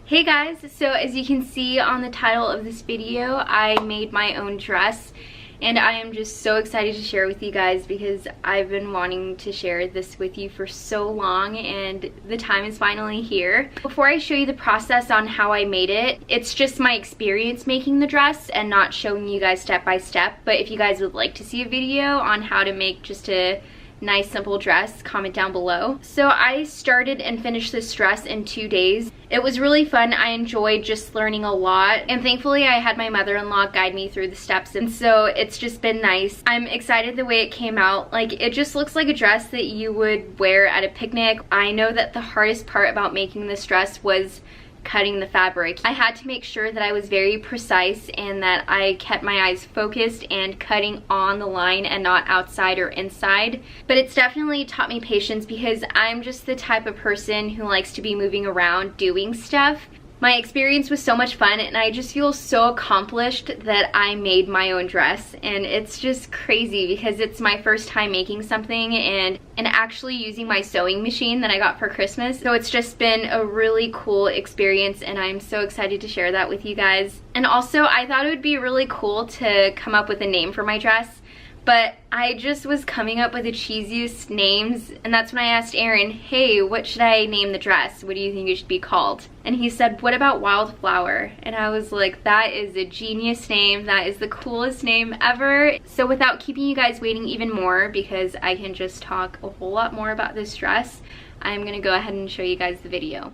Hey guys, so as you can see on the title of this video, I made my own dress and I am just so excited to share with you guys because I've been wanting to share this with you for so long and the time is finally here. Before I show you the process on how I made it, it's just my experience making the dress and not showing you guys step by step, but if you guys would like to see a video on how to make just a nice simple dress, comment down below. So I started and finished this dress in 2 days. It was really fun. I enjoyed just learning a lot, and thankfully I had my mother-in-law guide me through the steps, and so it's just been nice. I'm excited the way it came out. Like, it just looks like a dress that you would wear at a picnic. I know that the hardest part about making this dress was cutting the fabric. I had to make sure that I was very precise and that I kept my eyes focused and cutting on the line and not outside or inside. But it's definitely taught me patience because I'm just the type of person who likes to be moving around doing stuff. My experience was so much fun and I just feel so accomplished that I made my own dress, and it's just crazy because it's my first time making something and actually using my sewing machine that I got for Christmas. So it's just been a really cool experience and I'm so excited to share that with you guys. And also I thought it would be really cool to come up with a name for my dress, but I just was coming up with the cheesiest names, and that's when I asked Aaron, hey, what should I name the dress? What do you think it should be called? And he said, what about Wildflower? And I was like, that is a genius name. That is the coolest name ever. So without keeping you guys waiting even more, because I can just talk a whole lot more about this dress, I'm gonna go ahead and show you guys the video.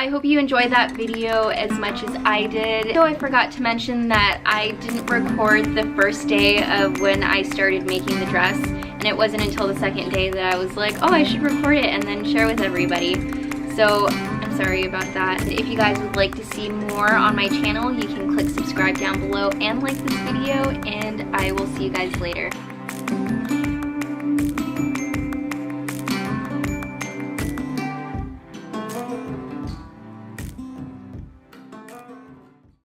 I hope you enjoyed that video as much as I did. So I forgot to mention that I didn't record the first day of when I started making the dress, and it wasn't until the second day that I was like, oh, I should record it and then share with everybody. So I'm sorry about that. If you guys would like to see more on my channel, you can click subscribe down below and like this video, and I will see you guys later.